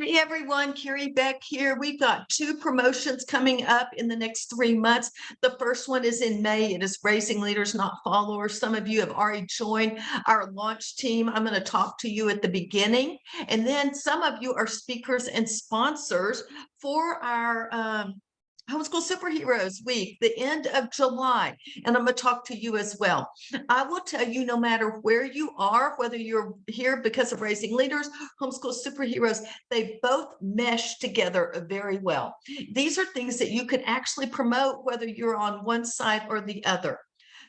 Hey everyone, Carrie Beck here. We've got two promotions coming up in the next 3 months. The first one is in May. It is Raising Leaders, Not Followers. Some of you have already joined our launch team. I'm going to talk to you at the beginning. And then some of you are speakers and sponsors for our Homeschool Superheroes Week, the end of July, and I'm going to talk to you as well. I will tell you, no matter where you are, whether you're here because of Raising Leaders, Homeschool Superheroes, they both mesh together very well. These are things that you can actually promote whether you're on one side or the other.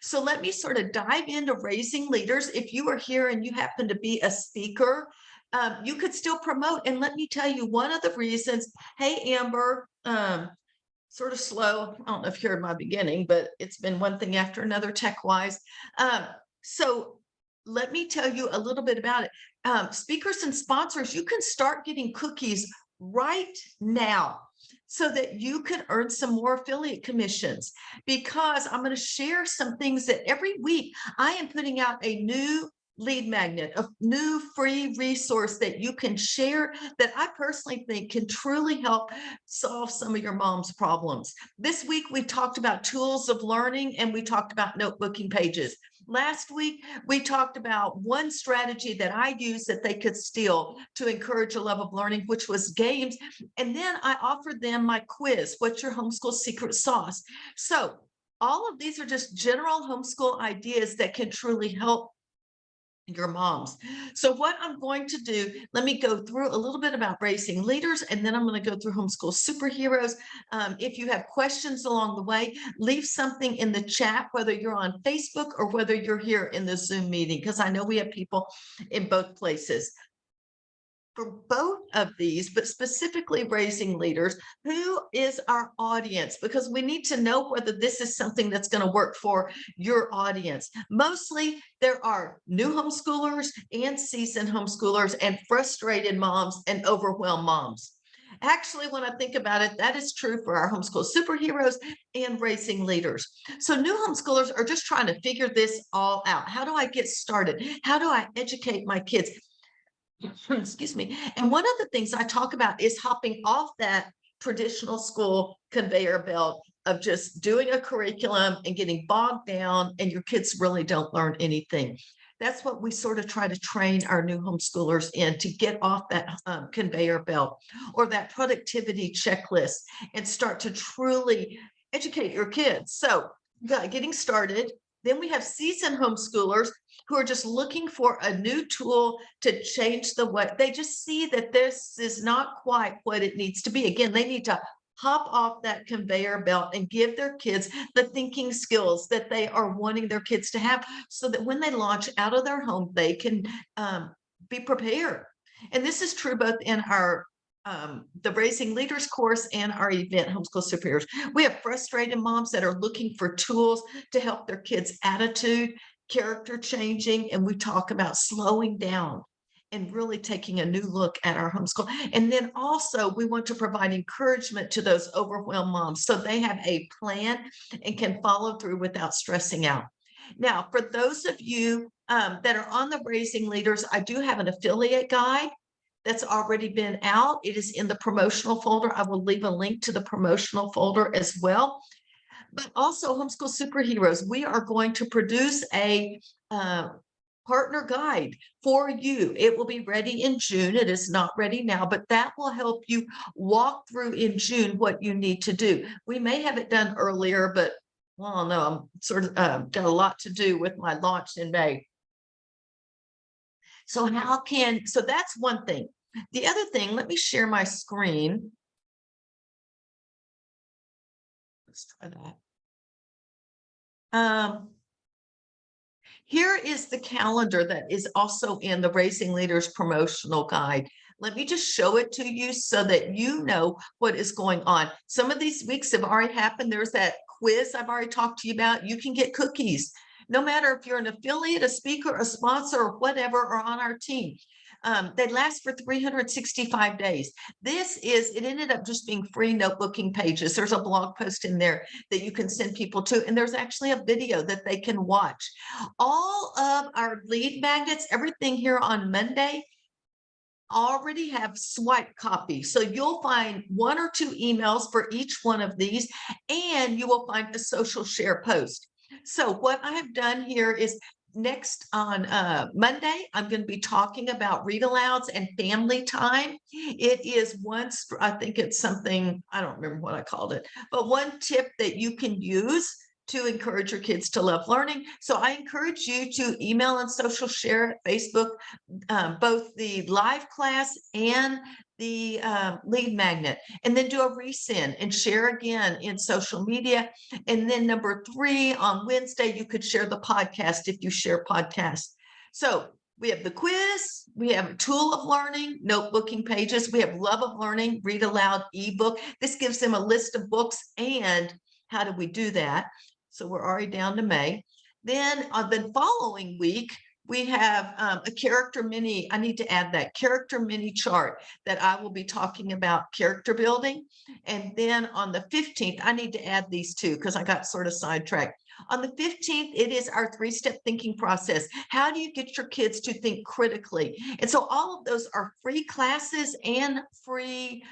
So let me sort of dive into Raising Leaders. If you are here and you happen to be a speaker, you could still promote. And let me tell you one of the reasons. Hey, Amber. Sort of slow. I don't know if you heard my beginning, but it's been one thing after another tech-wise. So let me tell you a little bit about it. Speakers and sponsors, you can start getting cookies right now so that you can earn some more affiliate commissions, because I'm going to share some things that every week I am putting out a new lead magnet, a new free resource that you can share that I personally think can truly help solve some of your mom's problems. This week, we talked about tools of learning and we talked about notebooking pages. Last week, we talked about one strategy that I use that they could steal to encourage a love of learning, which was games. And then I offered them my quiz, What's Your Homeschool Secret Sauce? So all of these are just general homeschool ideas that can truly help your moms. So what I'm going to do, let me go through a little bit about Raising Leaders, and then I'm going to go through Homeschool Superheroes. If you have questions along the way, leave something in the chat, whether you're on Facebook or whether you're here in the Zoom meeting, because I know we have people in both places. For both of these, but specifically Raising Leaders, who is our audience? Because we need to know whether this is something that's going to work for your audience. Mostly there are new homeschoolers and seasoned homeschoolers and frustrated moms and overwhelmed moms. Actually, when I think about it, that is true for our Homeschool Superheroes and Raising Leaders. So new homeschoolers are just trying to figure this all out. How do I get started? How do I educate my kids? Excuse me. And one of the things I talk about is hopping off that traditional school conveyor belt of just doing a curriculum and getting bogged down, and your kids really don't learn anything. That's what we sort of try to train our new homeschoolers in, to get off that conveyor belt or that productivity checklist and start to truly educate your kids. So getting started. Then we have seasoned homeschoolers who are just looking for a new tool to change the way they just see that this is not quite what it needs to be. Again, they need to hop off that conveyor belt and give their kids the thinking skills that they are wanting their kids to have, so that when they launch out of their home, they can be prepared. And this is true both in our the Raising Leaders course and our event, Homeschool Superiors. We have frustrated moms that are looking for tools to help their kids' attitude, character changing, and we talk about slowing down and really taking a new look at our homeschool. And then also we want to provide encouragement to those overwhelmed moms so they have a plan and can follow through without stressing out. Now, for those of you that are on the Raising Leaders, I do have an affiliate guide that's already been out. It is in the promotional folder. I will leave a link to the promotional folder as well. But also Homeschool Superheroes, we are going to produce a partner guide for you. It will be ready in June. It is not ready now, but that will help you walk through in June what you need to do. We may have it done earlier, but well, no, I'm sort of got a lot to do with my launch in May. So so that's one thing. The other thing, let me share my screen. Let's try that. Here is the calendar that is also in the Raising Leaders promotional guide. Let me just show it to you so that you know what is going on. Some of these weeks have already happened. There's that quiz I've already talked to you about. You can get cookies, no matter if you're an affiliate, a speaker, a sponsor, or whatever, or on our team. They last for 365 days. It ended up just being free notebooking pages. There's a blog post in there that you can send people to, and there's actually a video that they can watch. All of our lead magnets, everything here on Monday, already have swipe copy. So you'll find 1 or 2 emails for each one of these, and you will find a social share post. So what I have done here is next on Monday, I'm going to be talking about read alouds and family time. It is once, I think it's something, I don't remember what I called it, but one tip that you can use to encourage your kids to love learning. So I encourage you to email and social share at Facebook, both the live class and the lead magnet, and then do a resend and share again in social media. And then number 3, on Wednesday, you could share the podcast if you share podcasts. So we have the quiz, we have a tool of learning, notebooking pages, we have love of learning, read aloud ebook. This gives them a list of books. And how do we do that? So we're already down to May. Then on the following week, we have a character mini. I need to add that character mini chart that I will be talking about character building. And then on the 15th, I need to add these two because I got sort of sidetracked. On the 15th, it is our 3-step thinking process. How do you get your kids to think critically? And so all of those are free classes and free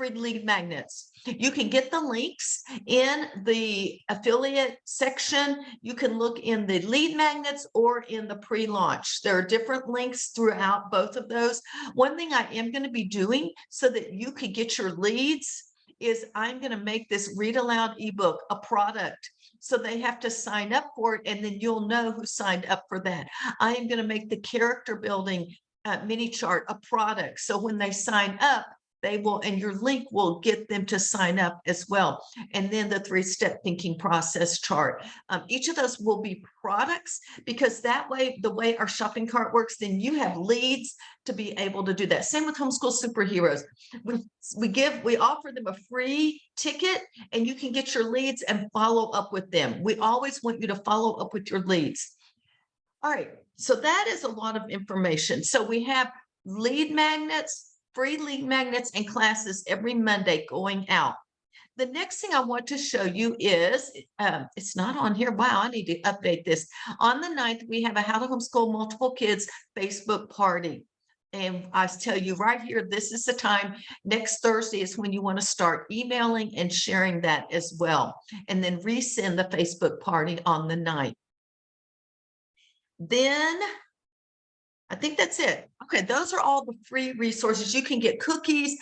lead magnets. You can get the links in the affiliate section. You can look in the lead magnets or in the pre-launch. There are different links throughout both of those. One thing I am going to be doing so that you can get your leads is I'm going to make this read aloud ebook a product. So they have to sign up for it, and then you'll know who signed up for that. I am going to make the character building mini chart a product. So when they sign up, they will, and your link will get them to sign up as well. And then the 3-step thinking process chart. Each of those will be products, because that way, the way our shopping cart works, then you have leads to be able to do that. Same with Homeschool Superheroes. We offer them a free ticket, and you can get your leads and follow up with them. We always want you to follow up with your leads. All right, so that is a lot of information. So we have lead magnets, free lead magnets, and classes every Monday going out. The next thing I want to show you is, it's not on here. Wow, I need to update this. On the 9th, we have a How to Homeschool Multiple Kids Facebook party. And I tell you right here, this is the time. Next Thursday is when you want to start emailing and sharing that as well. And then resend the Facebook party on the 9th. Then I think that's it. Okay, those are all the free resources. You can get cookies,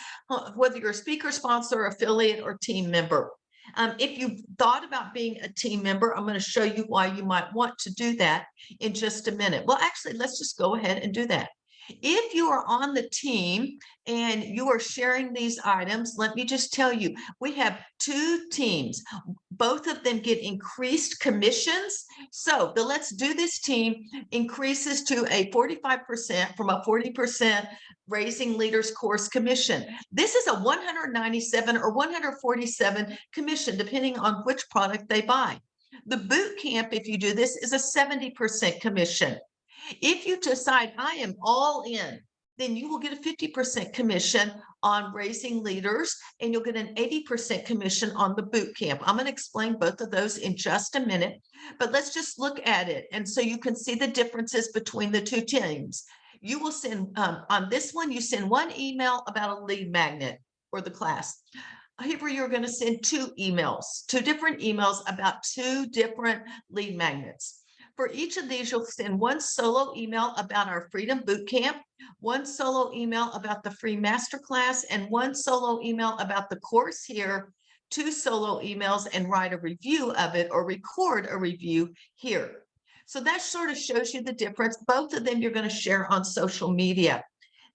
whether you're a speaker, sponsor, affiliate, or team member. If you've thought about being a team member, I'm going to show you why you might want to do that in just a minute. Well, actually, let's just go ahead and do that. If you are on the team and you are sharing these items, let me just tell you, we have 2 teams. Both of them get increased commissions. So the Let's Do This team increases to a 45% from a 40% Raising Leaders course commission. This is a 197 or 147 commission, depending on which product they buy. The boot camp, if you do this, is a 70% commission. If you decide I am all in, then you will get a 50% commission on Raising Leaders, and you'll get an 80% commission on the boot camp. I'm going to explain both of those in just a minute, but let's just look at it. And so you can see the differences between the 2 teams. You will send, on this one, you send 1 email about a lead magnet or the class. Here you're going to send 2 emails, 2 different emails about 2 different lead magnets. For each of these, you'll send 1 solo email about our Freedom Bootcamp, 1 solo email about the free masterclass, and 1 solo email about the course here, 2 solo emails, and write a review of it or record a review here. So that sort of shows you the difference. Both of them you're going to share on social media.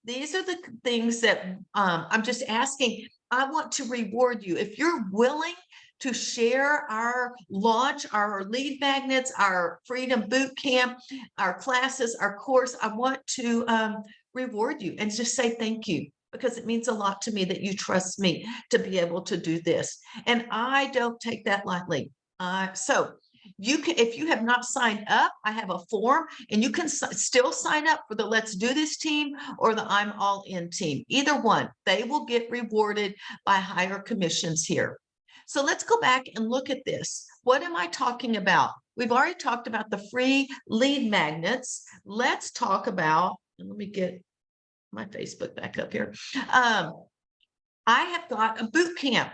These are the things that I'm just asking. I want to reward you. If you're willing to share our launch, our lead magnets, our Freedom Boot Camp, our classes, our course, I want to reward you and just say thank you, because it means a lot to me that you trust me to be able to do this. And I don't take that lightly. So you can, if you have not signed up, I have a form, and you can still sign up for the Let's Do This team or the I'm All In team. Either one, they will get rewarded by higher commissions here. So let's go back and look at this. What am I talking about? We've already talked about the free lead magnets. Let's talk about, let me get my Facebook back up here. Um, I have got a boot camp.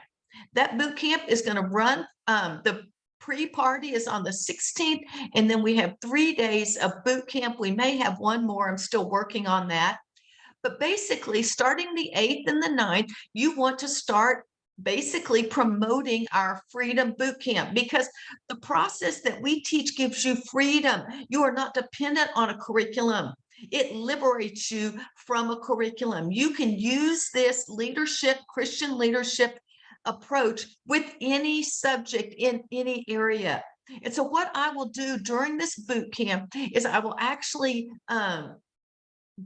That boot camp is going to run. The pre-party is on the 16th, and then we have 3 days of boot camp. We may have one more. I'm still working on that. But basically, starting the 8th and the 9th, you want to start basically promoting our freedom boot camp, because the process that we teach gives you freedom. You are not dependent on a curriculum. It liberates you from a curriculum. You can use this leadership, Christian leadership approach with any subject in any area. And so what I will do during this boot camp is I will actually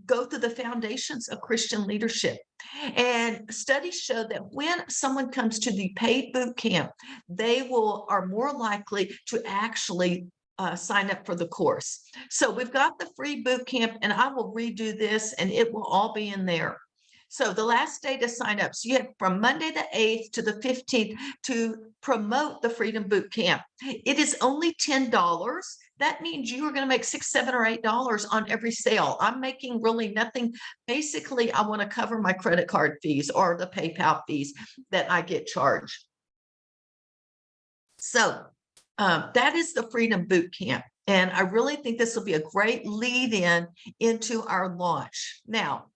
go through the foundations of Christian leadership. And studies show that when someone comes to the paid boot camp, they are more likely to actually sign up for the course. So we've got the free boot camp, and I will redo this, and it will all be in there. So the last day to sign up, so you have from Monday the 8th to the 15th to promote the Freedom Boot Camp. It is only $10. That means you are going to make $6, $7, or $8 on every sale. I'm making really nothing. Basically, I want to cover my credit card fees or the PayPal fees that I get charged. So that is the Freedom Boot Camp. And I really think this will be a great lead in into our launch. Now,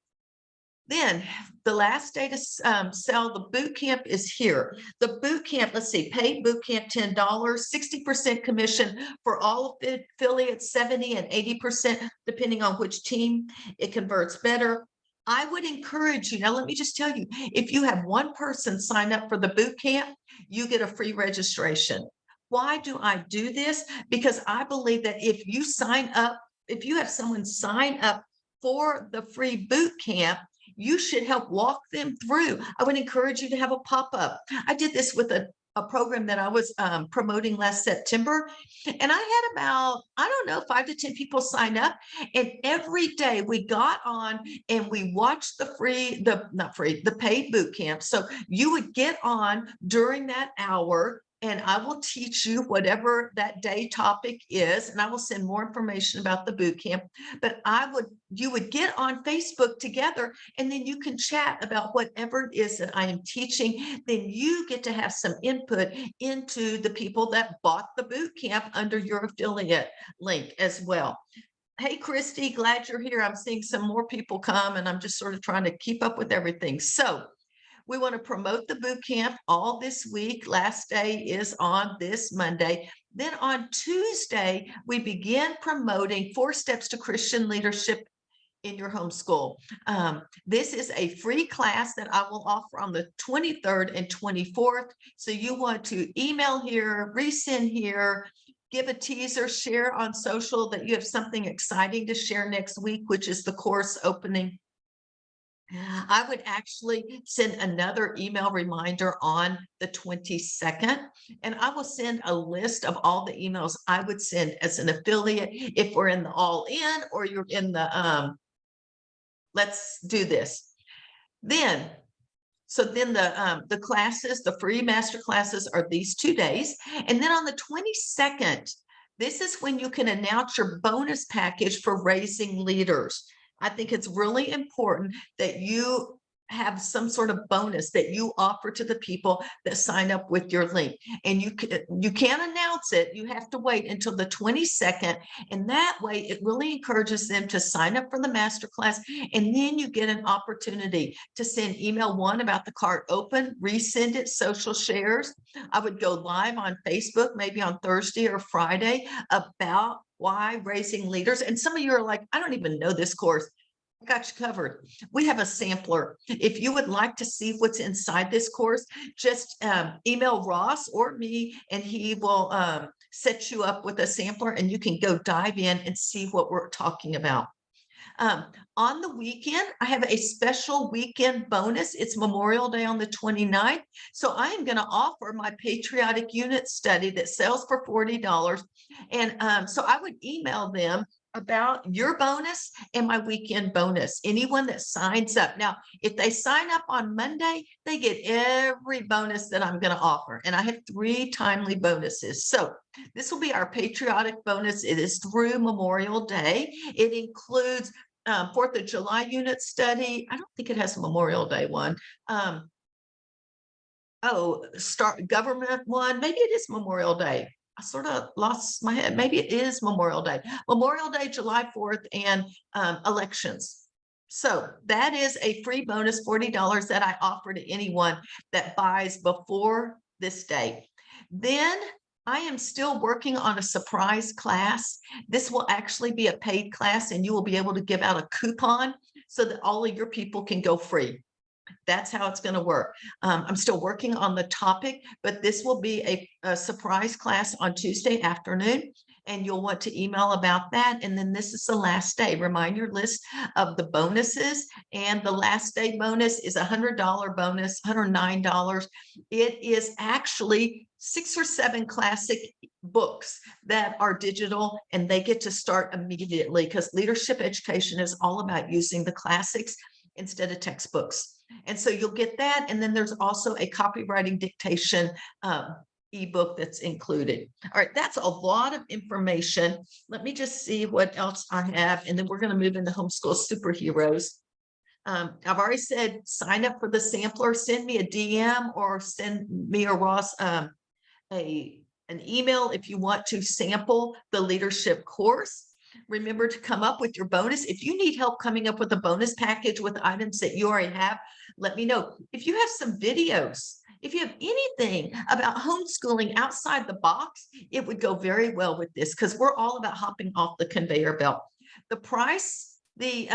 then the last day to sell the boot camp is here. The boot camp, let's see, paid boot camp, $10, 60% commission for all affiliates, 70 and 80%, depending on which team it converts better. I would encourage you, now let me just tell you, if you have one person sign up for the boot camp, you get a free registration. Why do I do this? Because I believe that if you sign up, if you have someone sign up for the free boot camp, you should help walk them through. I would encourage you to have a pop-up. I did this with a program that I was promoting last September. And I had about, I don't know, 5 to 10 people sign up. And every day we got on and we watched the paid boot camp. So you would get on during that hour, and I will teach you whatever that day topic is, and I will send more information about the boot camp. But you would get on Facebook together, and then you can chat about whatever it is that I am teaching. Then you get to have some input into the people that bought the boot camp under your affiliate link as well. Hey, Christy, glad you're here. I'm seeing some more people come, and I'm just sort of trying to keep up with everything. So we want to promote the boot camp all this week. Last day is on this Monday. Then on Tuesday, we begin promoting 4 Steps to Christian Leadership in your homeschool. This is a free class that I will offer on the 23rd and 24th. So you want to email here, resend here, give a teaser, share on social that you have something exciting to share next week, which is the course opening. I would actually send another email reminder on the 22nd, and I will send a list of all the emails I would send as an affiliate if we're in the all-in or you're in the let's do this. Then the classes, the free master classes are these 2 days. And then on the 22nd, this is when you can announce your bonus package for raising leaders. I think it's really important that you have some sort of bonus that you offer to the people that sign up with your link. And you can't announce it. You have to wait until the 22nd. And that way it really encourages them to sign up for the masterclass. And then you get an opportunity to send email 1 about the cart open, resend it, social shares. I would go live on Facebook, maybe on Thursday or Friday, about why raising leaders. And some of you are like, I don't even know this course. I got you covered. We have a sampler. If you would like to see what's inside this course, just email Ross or me, and he will set you up with a sampler, and you can go dive in and see what we're talking about. On the weekend, I have a special weekend bonus. It's Memorial Day on the 29th. So I am going to offer my patriotic unit study that sells for $40. And so I would email them about your bonus and my weekend bonus. Anyone that signs up. Now, if they sign up on Monday, they get every bonus that I'm going to offer. And I have 3 timely bonuses. So this will be our patriotic bonus. It is through Memorial Day. It includes 4th of July unit study. I don't think it has a Memorial Day one. Um, start government one. Maybe it is Memorial Day. I sort of lost my head. Maybe it is Memorial Day. Memorial Day, July 4th, and elections. So that is a free bonus $40 that I offer to anyone that buys before this date. Then I am still working on a surprise class. This will actually be a paid class, and you will be able to give out a coupon so that all of your people can go free. That's how it's going to work. I'm still working on the topic, but this will be a surprise class on Tuesday afternoon, and you'll want to email about that. And then this is the last day. Reminder list of the bonuses, and the last day bonus is $100 bonus, $109. It is actually 6 or 7 classic books that are digital, and they get to start immediately because leadership education is all about using the classics instead of textbooks. And so you'll get that. And then there's also a copywriting dictation ebook that's included. All right, that's a lot of information. Let me just see what else I have. And then we're going to move into homeschool superheroes. I've already said, sign up for the sampler, send me a DM or send me or Ross an email if you want to sample the leadership course. Remember to come up with your bonus. If you need help coming up with a bonus package with items that you already have, let me know. If you have some videos, if you have anything about homeschooling outside the box, it would go very well with this because we're all about hopping off the conveyor belt. The price, the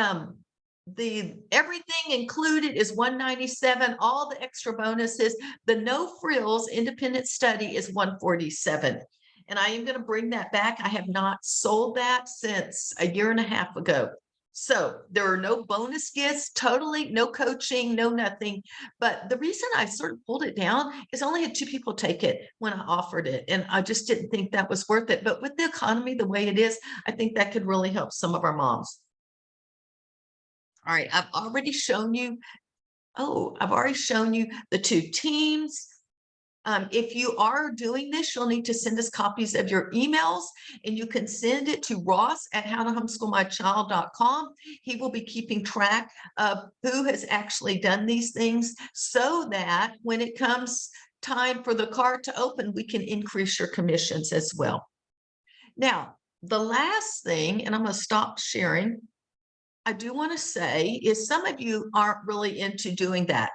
everything included is $197. All the extra bonuses, the no frills independent study is $147. And I am going to bring that back. I have not sold that since a year and a half ago. So there are no bonus gifts, totally no coaching, no nothing. But the reason I sort of pulled it down is I only had 2 people take it when I offered it. And I just didn't think that was worth it. But with the economy the way it is, I think that could really help some of our moms. All right, I've already shown you the 2 teams. If you are doing this, you'll need to send us copies of your emails, and you can send it to Ross at howtohomeschoolmychild.com. He will be keeping track of who has actually done these things so that when it comes time for the card to open, we can increase your commissions as well. Now, the last thing, and I'm going to stop sharing, I do want to say is some of you aren't really into doing that.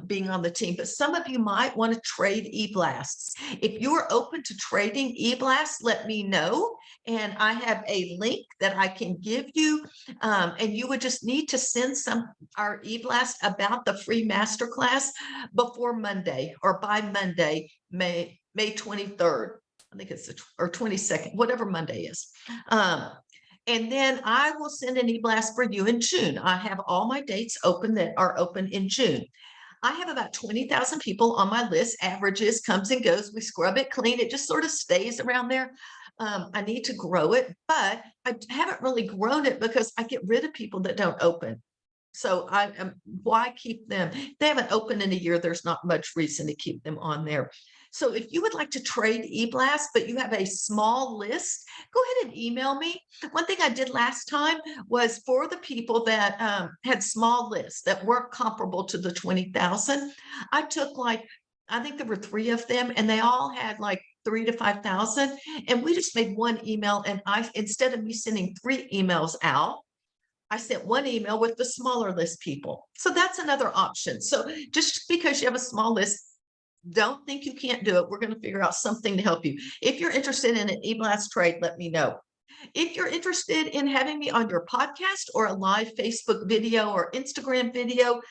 Being on the team, but some of you might want to trade e-blasts. If you're open to trading e-blasts, let me know. And I have a link that I can give you. And you would just need to send our e-blast about the free masterclass before Monday or by Monday, May 23rd. I think it's or 22nd, whatever Monday is. And then I will send an e-blast for you in June. I have all my dates open that are open in June. I have about 20,000 people on my list, averages, comes and goes. We scrub it clean. It just sort of stays around there. I need to grow it, but I haven't really grown it because I get rid of people that don't open. So why keep them? If they haven't opened in a year, there's not much reason to keep them on there. So if you would like to trade e-blast, but you have a small list, go ahead and email me. One thing I did last time was for the people that had small lists that weren't comparable to the 20,000, I took I think there were 3 of them, and they all had like 3,000 to 5,000. And we just made one email, and instead of me sending 3 emails out, I sent 1 email with the smaller list people. So that's another option. So just because you have a small list, don't think you can't do it. We're going to figure out something to help you. If you're interested in an e-blast trade, let me know. If you're interested in having me on your podcast or a live Facebook video or Instagram video,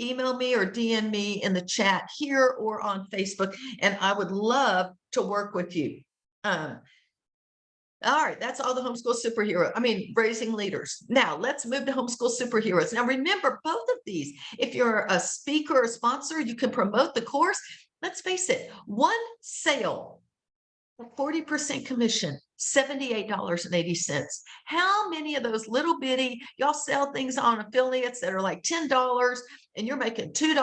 email me or DM me in the chat here or on Facebook, and I would love to work with you. All right, that's all the homeschool raising leaders. Now let's move to homeschool superheroes. Now remember, both of these, if you're a speaker or sponsor, you can promote the course. Let's face it, one sale, 40% commission, $78.80. How many of those little bitty, y'all sell things on affiliates that are like $10 and you're making $2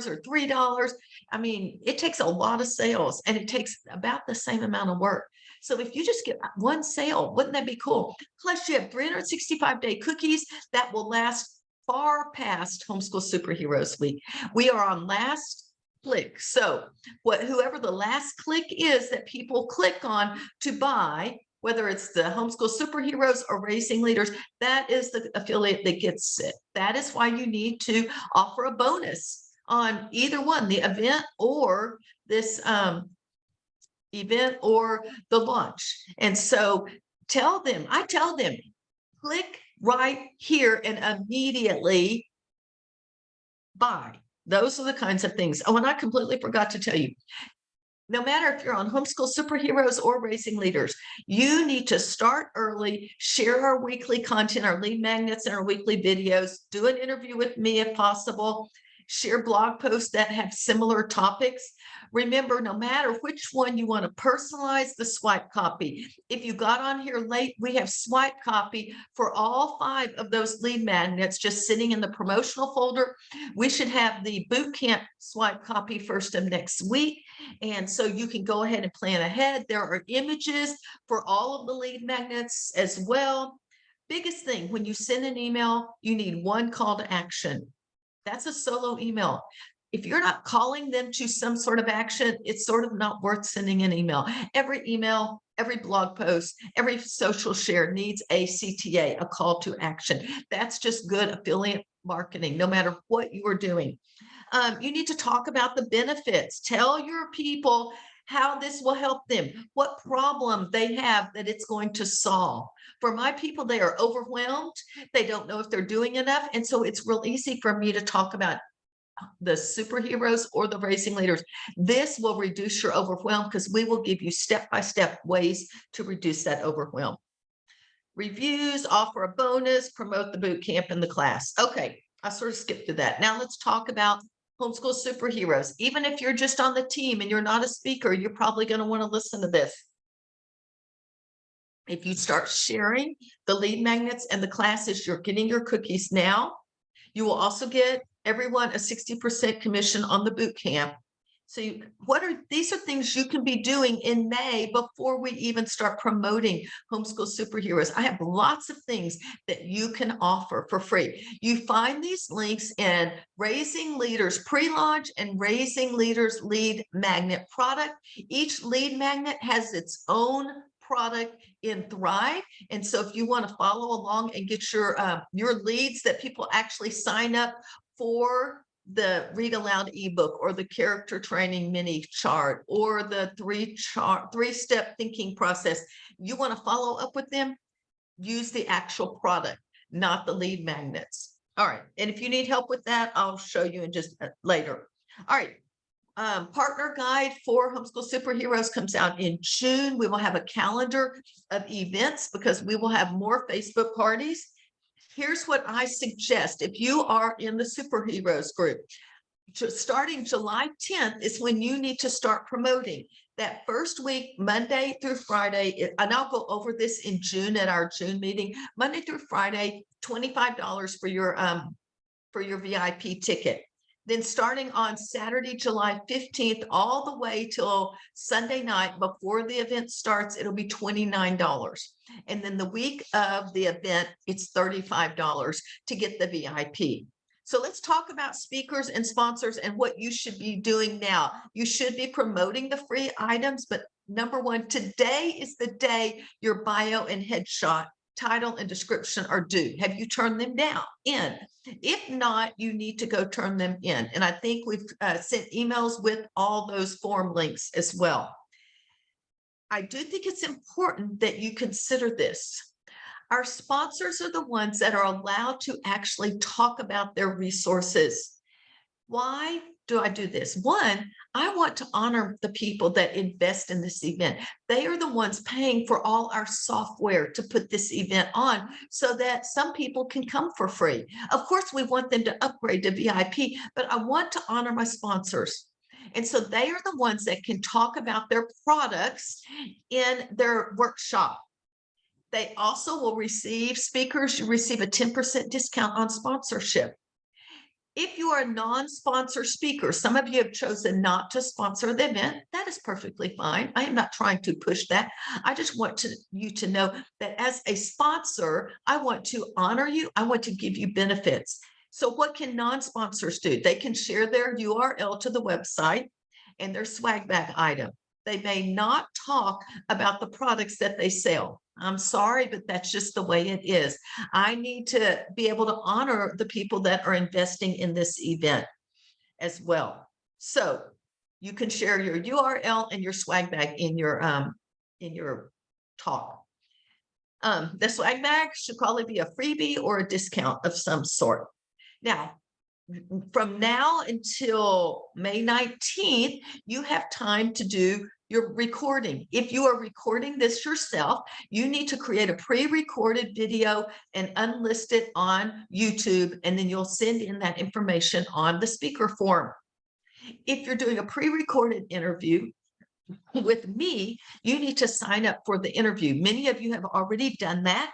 or $3? I mean, it takes a lot of sales and it takes about the same amount of work. So if you just get one sale, wouldn't that be cool? Plus you have 365-day cookies that will last far past Homeschool Superheroes Week. We are on last click. So whoever the last click is that people click on to buy, whether it's the Homeschool Superheroes or Raising Leaders, that is the affiliate that gets it. That is why you need to offer a bonus on either one, the event or this event or the launch. And so I tell them, click right here and immediately buy. Those are the kinds of things. Oh, and I completely forgot to tell you, no matter if you're on Homeschool Superheroes or Raising Leaders, you need to start early, share our weekly content, our lead magnets, and our weekly videos, do an interview with me if possible, share blog posts that have similar topics. Remember, no matter which one you want to personalize the swipe copy. If you got on here late, we have swipe copy for all 5 of those lead magnets just sitting in the promotional folder. We should have the boot camp swipe copy first of next week. And so you can go ahead and plan ahead. There are images for all of the lead magnets as well. Biggest thing, when you send an email, you need one call to action. That's a solo email. If you're not calling them to some sort of action, it's sort of not worth sending an email. Every email, every blog post, every social share needs a CTA, a call to action. That's just good affiliate marketing, no matter what you are doing. You need to talk about the benefits. Tell your people how this will help them, what problem they have that it's going to solve. For my people, they are overwhelmed. They don't know if they're doing enough. And so it's real easy for me to talk about the superheroes or the Raising Leaders. This will reduce your overwhelm because we will give you step-by-step ways to reduce that overwhelm. Reviews, offer a bonus, promote the boot camp and the class. Okay, I sort of skipped to that. Now let's talk about Homeschool Superheroes. Even if you're just on the team and you're not a speaker, you're probably going to want to listen to this. If you start sharing the lead magnets and the classes, you're getting your cookies now. You will also get everyone a 60% commission on the boot camp. So these are things you can be doing in May before we even start promoting Homeschool Superheroes. I have lots of things that you can offer for free. You find these links in Raising Leaders pre-launch and Raising Leaders lead magnet product. Each lead magnet has its own product in Thrive. And so if you want to follow along and get your leads that people actually sign up for the Read Aloud ebook or the character training mini chart or the three-step thinking process, you want to follow up with them, use the actual product, not the lead magnets. All right. And if you need help with that, I'll show you in just later. All right. Partner guide for Homeschool Superheroes comes out in June. We will have a calendar of events because we will have more Facebook parties. Here's what I suggest. If you are in the Superheroes group, starting July 10th is when you need to start promoting. That first week, Monday through Friday, and I'll go over this in June at our June meeting, Monday through Friday, $25 for your VIP ticket. Then starting on Saturday, July 15th, all the way till Sunday night before the event starts, it'll be $29. And then the week of the event, it's $35 to get the VIP. So let's talk about speakers and sponsors and what you should be doing now. You should be promoting the free items, but number one, today is the day your bio and headshot, title and description are due. Have you turned them down in? If not, you need to go turn them in. And I think we've sent emails with all those form links as well. I do think it's important that you consider this. Our sponsors are the ones that are allowed to actually talk about their resources. Why do I do this? One, I want to honor the people that invest in this event. They are the ones paying for all our software to put this event on so that some people can come for free. Of course, we want them to upgrade to VIP, but I want to honor my sponsors. And so they are the ones that can talk about their products in their workshop. They also will receive, speakers receive a 10% discount on sponsorship. If you are a non-sponsor speaker, some of you have chosen not to sponsor the event. That is perfectly fine. I am not trying to push that. I just want you to know that as a sponsor, I want to honor you. I want to give you benefits. So what can non-sponsors do? They can share their URL to the website and their swag bag item. They may not talk about the products that they sell. I'm sorry, but that's just the way it is. I need to be able to honor the people that are investing in this event as well. So you can share your URL and your swag bag in your talk. The swag bag should probably be a freebie or a discount of some sort. Now, from now until May 19th, you have time to do your recording. If you are recording this yourself, you need to create a pre-recorded video and unlist it on YouTube, and then you'll send in that information on the speaker form. If you're doing a pre-recorded interview with me, you need to sign up for the interview. Many of you have already done that.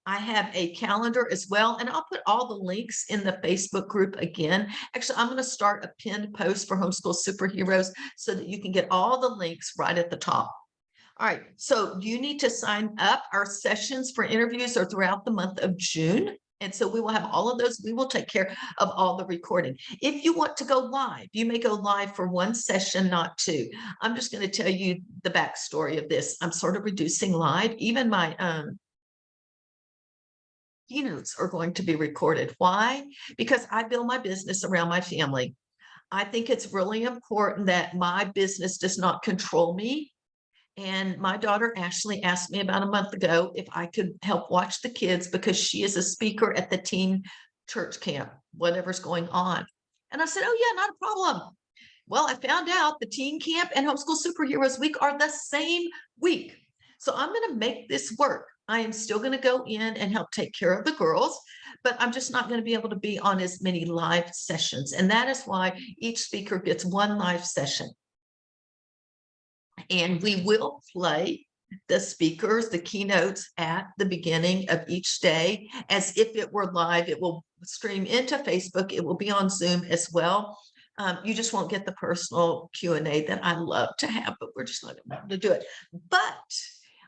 I have a calendar as well, and I'll put all the links in the Facebook group again. Actually, I'm going to start a pinned post for Homeschool Superheroes so that you can get all the links right at the top. All right, so you need to sign up. Our sessions for interviews are throughout the month of June. And so we will have all of those. We will take care of all the recording. If you want to go live, you may go live for one session, not two. I'm just going to tell you the backstory of this. I'm sort of reducing live. Even my keynotes are going to be recorded. Why? Because I build my business around my family. I think it's really important that my business does not control me. And my daughter Ashley asked me about a month ago if I could help watch the kids because she is a speaker at the teen church camp, whatever's going on. And I said, oh yeah, not a problem. Well, I found out the teen camp and Homeschool Superheroes Week are the same week. So I'm going to make this work. I am still going to go in and help take care of the girls, but I'm just not going to be able to be on as many live sessions. And that is why each speaker gets one live session. And we will play the speakers, the keynotes at the beginning of each day as if it were live. It will stream into Facebook. It will be on Zoom as well. You just won't get the personal Q&A that I love to have, but we're just not able to do it. But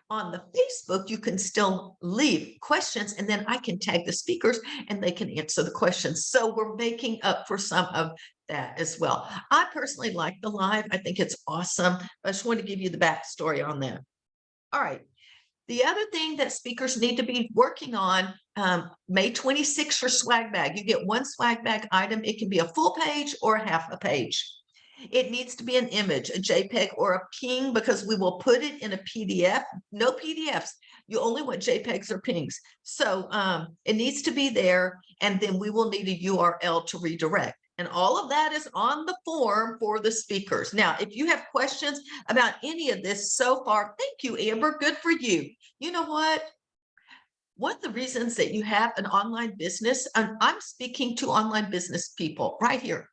on the Facebook, you can still leave questions, and then I can tag the speakers and they can answer the questions. So we're making up for some of that as well. I personally like the live. I think it's awesome. I just want to give you the backstory on that. All right. The other thing that speakers need to be working on, May 26th, your swag bag. You get one swag bag item. It can be a full page or half a page. It needs to be an image, a JPEG or a PNG, because we will put it in a PDF. No PDFs. You only want JPEGs or PNGs. So it needs to be there, and then we will need a URL to redirect. And all of that is on the form for the speakers. Now, if you have questions about any of this so far, thank you, Amber. Good for you. You know what? One of the reasons that you have an online business, and I'm speaking to online business people right here,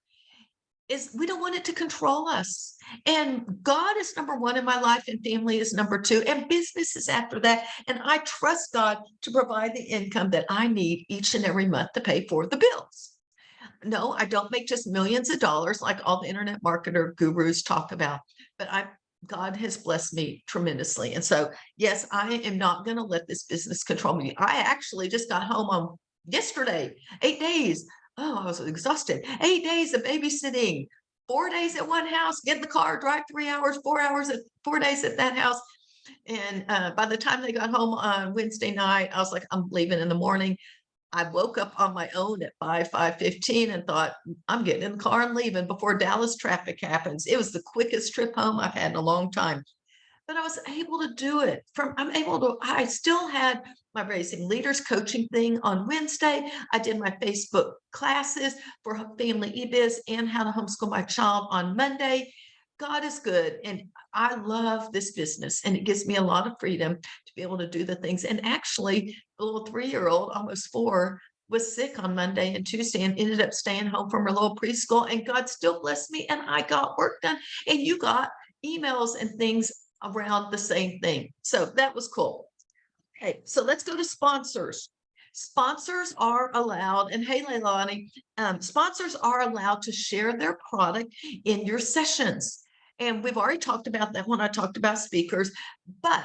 is we don't want it to control us. And God is number one in my life, and family is number two, and business is after that. And I trust God to provide the income that I need each and every month to pay for the bills. No, I don't make just millions of dollars like all the internet marketer gurus talk about, but God has blessed me tremendously. And so, yes, I am not going to let this business control me. I actually just got home on yesterday, 8 days. Oh, I was exhausted. 8 days of babysitting, 4 days at one house, get in the car, drive 3 hours, 4 hours at 4 days at that house. And by the time they got home on Wednesday night, I was like, I'm leaving in the morning. I woke up on my own at 5:15 and thought, I'm getting in the car and leaving before Dallas traffic happens. It was the quickest trip home I've had in a long time. But I was able to do it. I still had my Raising Leaders coaching thing on Wednesday. I did my Facebook classes for Family eBiz and How to Homeschool My Child on Monday. God is good. And I love this business, and it gives me a lot of freedom to be able to do the things. And actually, the little 3-year-old, almost 4, was sick on Monday and Tuesday and ended up staying home from her little preschool. And God still blessed me, and I got work done. And you got emails and things around the same thing. So that was cool. Okay, so let's go to sponsors. Sponsors are allowed, and hey, Leilani, sponsors are allowed to share their product in your sessions. And we've already talked about that when I talked about speakers, but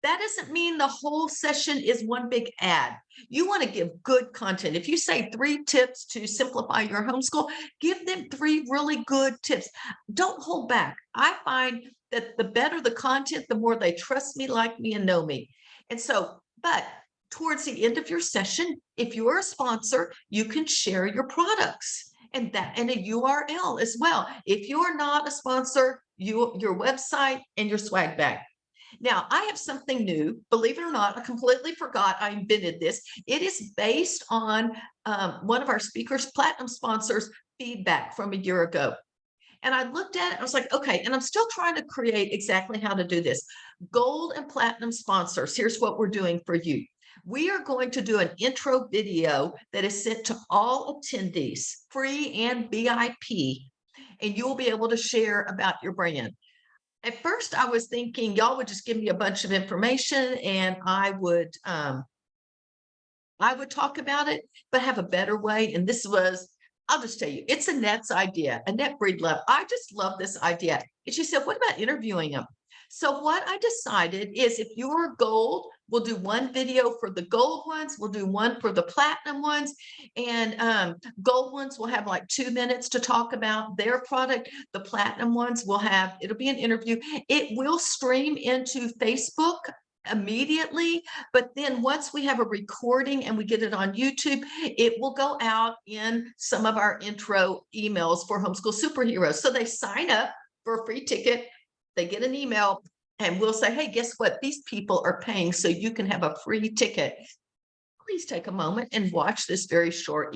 that doesn't mean the whole session is one big ad. You want to give good content. If you say 3 tips to simplify your homeschool, give them 3 really good tips. Don't hold back. I find that the better the content, the more they trust me, like me, and know me. And so, but towards the end of your session, if you're a sponsor, you can share your products and that and a URL as well. If you're not a sponsor, your website and your swag bag. Now, I have something new. Believe it or not, I completely forgot I invented this. It is based on one of our speakers, platinum sponsors, feedback from a year ago. And I looked at it, I was like, okay, and I'm still trying to create exactly how to do this. Gold and platinum sponsors, here's what we're doing for you. We are going to do an intro video that is sent to all attendees, free and VIP, and you'll be able to share about your brand. At first, I was thinking y'all would just give me a bunch of information and I would talk about it, but have a better way. And this was, I'll just tell you, it's Annette's idea. Annette Breedlove. I just love this idea. And she said, what about interviewing them? So what I decided is if you're gold, we'll do one video for the gold ones. We'll do one for the platinum ones. And gold ones will have like 2 minutes to talk about their product. The platinum ones will have, it'll be an interview. It will stream into Facebook immediately, but then once we have a recording and we get it on YouTube, it will go out in some of our intro emails for Homeschool Superheroes. So they sign up for a free ticket, they get an email, and we'll say, hey, guess what? These people are paying so you can have a free ticket. Please take a moment and watch this very short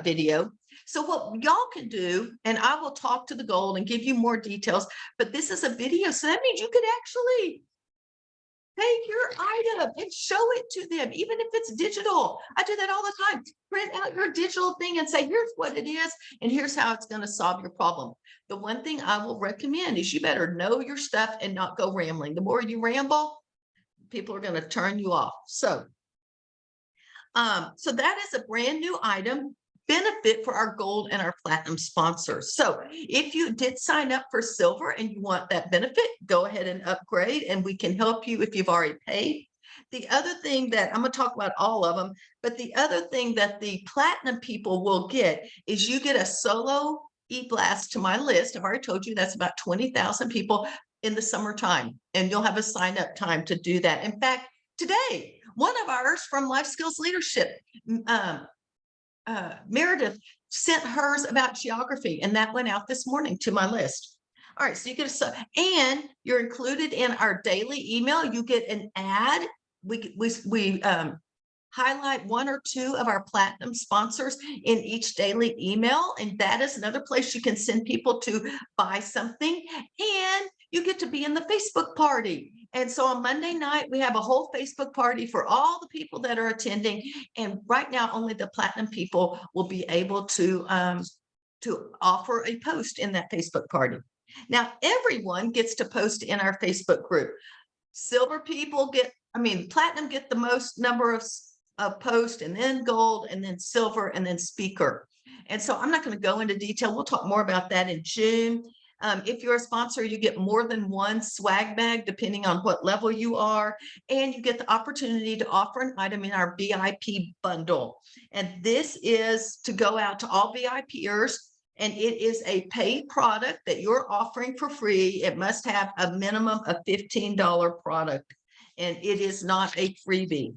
video. So what y'all can do, and I will talk to the gold and give you more details, but this is a video, so that means you could actually take your item and show it to them, even if it's digital. I do that all the time. Print out your digital thing and say, here's what it is, and here's how it's going to solve your problem. The one thing I will recommend is you better know your stuff and not go rambling. The more you ramble, people are going to turn you off. So that is a brand new item. Benefit for our gold and our platinum sponsors. So if you did sign up for silver and you want that benefit, go ahead and upgrade and we can help you if you've already paid. The other thing that I'm going to talk about all of them, but the other thing that the platinum people will get is you get a solo e-blast to my list. I've already told you that's about 20,000 people in the summertime, and you'll have a sign up time to do that. In fact, today, one of ours from Life Skills Leadership, Meredith sent hers about geography, and that went out this morning to my list. All right, so you get and you're included in our daily email. You get an ad. We highlight 1 or 2 of our platinum sponsors in each daily email, and that is another place you can send people to buy something. And you get to be in the Facebook party. And so on Monday night, we have a whole Facebook party for all the people that are attending. And right now, only the platinum people will be able to offer a post in that Facebook party. Now, everyone gets to post in our Facebook group. Silver people platinum get the most number of posts, and then gold, and then silver, and then speaker. And so I'm not going to go into detail. We'll talk more about that in June. If you're a sponsor, you get more than one swag bag, depending on what level you are, and you get the opportunity to offer an item in our VIP bundle. And this is to go out to all VIPers, and it is a paid product that you're offering for free. It must have a minimum of $15 product, and it is not a freebie.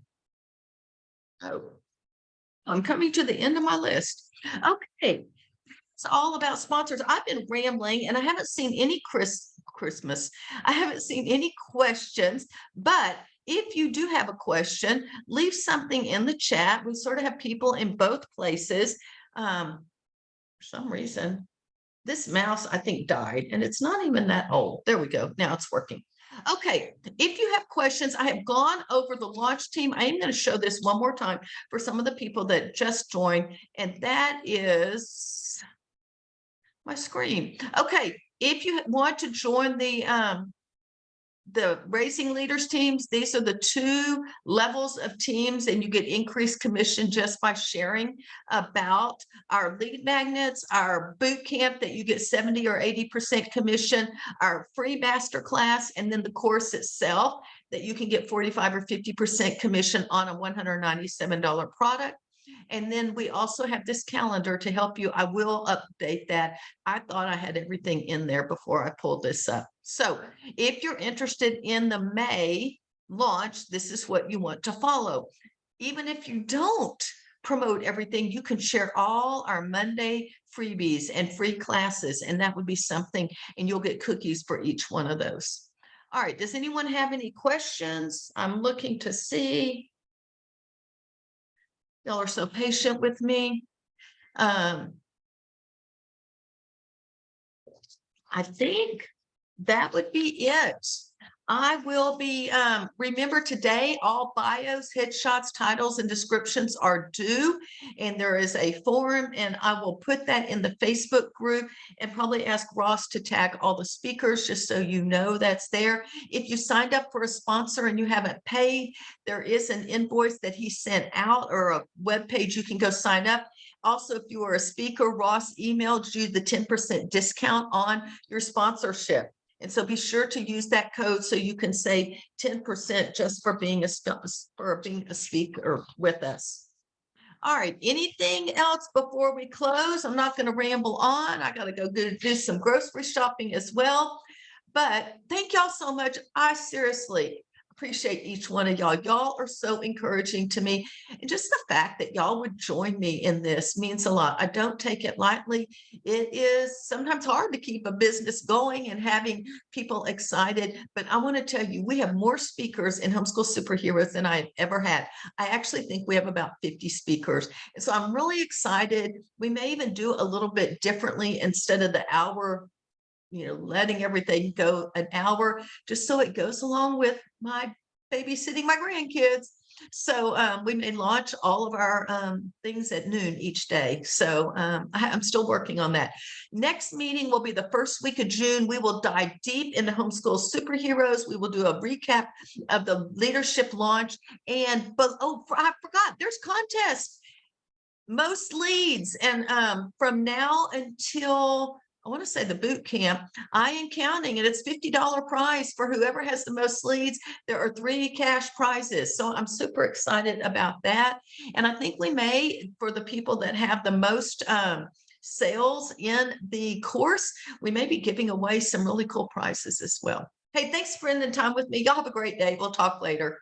Oh, I'm coming to the end of my list. Okay. It's all about sponsors. I've been rambling and I haven't seen any Christmas. I haven't seen any questions, but if you do have a question, leave something in the chat. We sort of have people in both places. For some reason, this mouse, I think, died, and it's not even that old. There we go. Now it's working. Okay, if you have questions, I have gone over the launch team. I am going to show this one more time for some of the people that just joined, and that is my screen. Okay, if you want to join the the Raising Leaders teams, these are the 2 levels of teams, and you get increased commission just by sharing about our lead magnets, our boot camp that you get 70 or 80% commission, our free masterclass, and then the course itself that you can get 45 or 50% commission on a $197 product. And then we also have this calendar to help you. I will update that. I thought I had everything in there before I pulled this up. So if you're interested in the May launch, this is what you want to follow. Even if you don't promote everything, you can share all our Monday freebies and free classes, and that would be something, and you'll get cookies for each one of those. All right, does anyone have any questions? I'm looking to see. Y'all are so patient with me. I think that would be it. I will be, remember today, all bios, headshots, titles, and descriptions are due, and there is a forum, and I will put that in the Facebook group and probably ask Ross to tag all the speakers just so you know that's there. If you signed up for a sponsor and you haven't paid, there is an invoice that he sent out or a web page you can go sign up. Also, if you are a speaker, Ross emailed you the 10% discount on your sponsorship. And so be sure to use that code so you can save 10% just for being a speaker with us. All right, anything else before we close? I'm not going to ramble on. I got to go do some grocery shopping as well. But thank y'all so much. I seriously appreciate each one of y'all. Y'all are so encouraging to me. And just the fact that y'all would join me in this means a lot. I don't take it lightly. It is sometimes hard to keep a business going and having people excited. But I want to tell you, we have more speakers in Homeschool Superheroes than I've ever had. I actually think we have about 50 speakers. And so I'm really excited. We may even do a little bit differently instead of the hour, letting everything go an hour, just so it goes along with my babysitting my grandkids. So we may launch all of our things at noon each day. So I'm still working on that. Next meeting will be the first week of June. We will dive deep into Homeschool Superheroes. We will do a recap of the leadership launch. I forgot, there's contests, most leads. And from now until I want to say the boot camp, I am counting, and it's $50 prize for whoever has the most leads. There are 3 cash prizes. So I'm super excited about that. And I think we may, for the people that have the most sales in the course, we may be giving away some really cool prizes as well. Hey, thanks for spending time with me. Y'all have a great day. We'll talk later.